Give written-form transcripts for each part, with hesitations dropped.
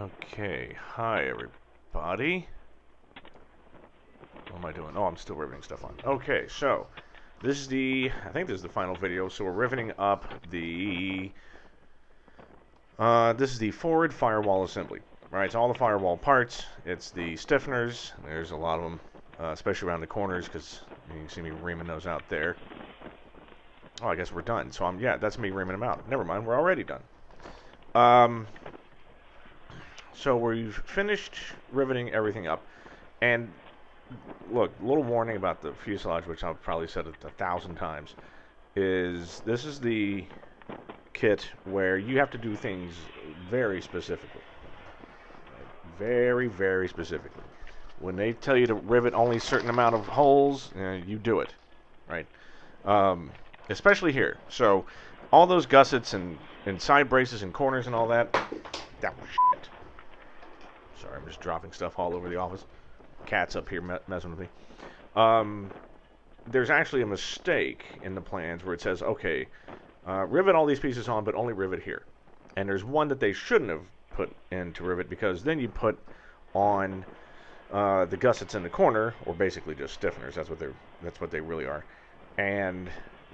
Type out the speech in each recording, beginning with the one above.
Okay, hi everybody. What am I doing? Oh, I'm still riveting stuff on. Okay, so this is I think this is the final video. So we're riveting up this is the forward firewall assembly. Right, it's all the firewall parts. It's the stiffeners. There's a lot of them, especially around the corners, because you can see me reaming those out there. Oh, I guess we're done. So yeah, that's me reaming them out. Never mind, we're already done. So we've finished riveting everything up, and look, a little warning about the fuselage, which I've probably said it 1,000 times, is this is the kit where you have to do things very specifically. Very, very specifically. When they tell you to rivet only a certain amount of holes, you do it, right? Especially here. So all those gussets and side braces and corners and all that, that was shit. Sorry, I'm just dropping stuff all over the office. Cat's up here messing with me. There's actually a mistake in the plans where it says, okay, rivet all these pieces on, but only rivet here. And there's one that they shouldn't have put in to rivet, because then you put on the gussets in the corner, or basically just stiffeners. That's what they really are. And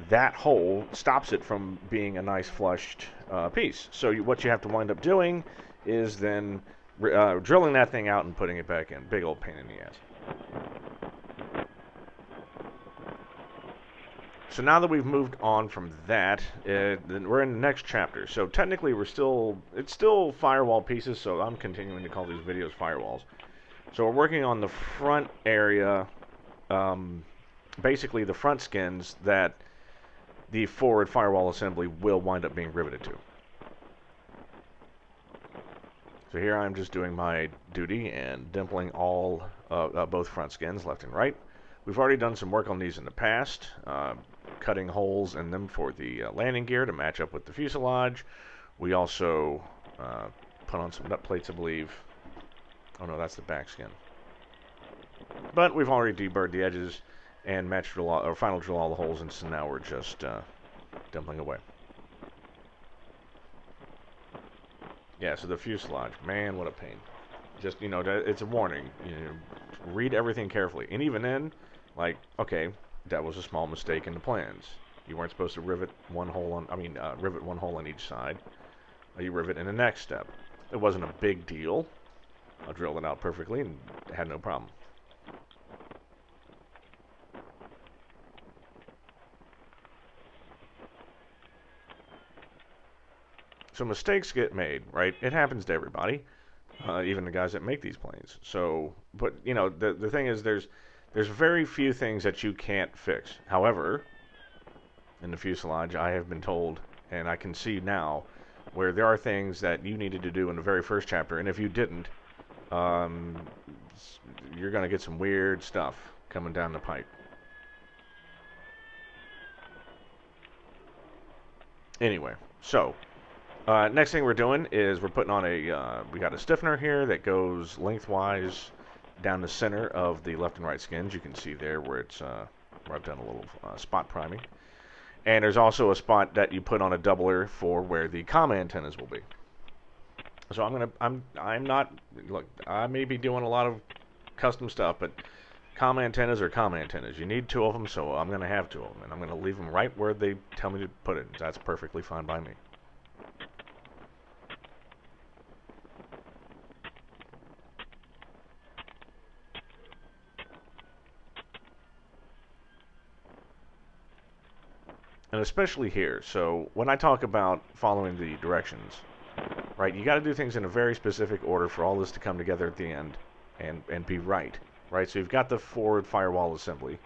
that hole stops it from being a nice flushed piece. So what you have to wind up doing is then drilling that thing out and putting it back in. Big old pain in the ass. So now that we've moved on from that, then we're in the next chapter. So technically it's still firewall pieces, so I'm continuing to call these videos firewalls. So we're working on the front area, basically the front skins that the forward firewall assembly will wind up being riveted to. So here I'm just doing my duty and dimpling all both front skins, left and right. We've already done some work on these in the past, cutting holes in them for the landing gear to match up with the fuselage. We also put on some nut plates, I believe. Oh no, that's the back skin. But we've already deburred the edges and final drill all the holes, and so now we're just dimpling away. Yeah, so the fuselage, man, what a pain. Just, it's a warning. Read everything carefully. And even then, like, okay, that was a small mistake in the plans. You weren't supposed to rivet one hole on each side. You rivet in the next step. It wasn't a big deal. I drilled it out perfectly and had no problem. So mistakes get made, right? It happens to everybody, even the guys that make these planes. So, but the thing is, there's very few things that you can't fix. However, in the fuselage, I have been told, and I can see now, where there are things that you needed to do in the very first chapter, and if you didn't, you're going to get some weird stuff coming down the pipe. Anyway, so next thing we're doing is we're putting on we got a stiffener here that goes lengthwise down the center of the left and right skins. You can see there where I've done a little spot priming. And there's also a spot that you put on a doubler for where the comm antennas will be. So I'm not, look, I may be doing a lot of custom stuff, but comm antennas are comm antennas. You need two of them, so I'm going to have two of them. And I'm going to leave them right where they tell me to put it. That's perfectly fine by me. And especially here. So when I talk about following the directions, right, you got to do things in a very specific order for all this to come together at the end and be right, right? So you've got the forward firewall assembly.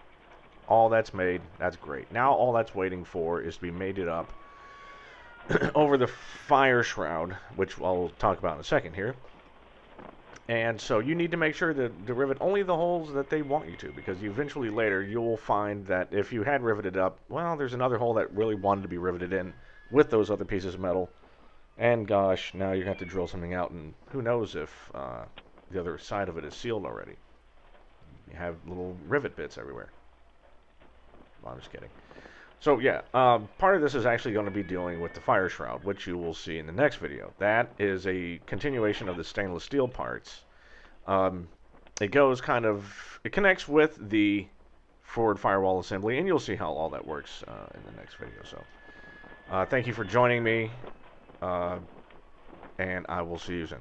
All that's made, that's great. Now all that's waiting for is to be mated up over the fire shroud, which I'll talk about in a second here. And so you need to make sure to rivet only the holes that they want you to, because eventually later you'll find that if you had riveted up, well, there's another hole that really wanted to be riveted in with those other pieces of metal. And gosh, now you have to drill something out, and who knows if the other side of it is sealed already. You have little rivet bits everywhere. Well, I'm just kidding. So yeah, part of this is actually going to be dealing with the fire shroud, which you will see in the next video. That is a continuation of the stainless steel parts. Um, it goes kind of, it connects with the forward firewall assembly, and you'll see how all that works in the next video. So thank you for joining me, and I will see you soon.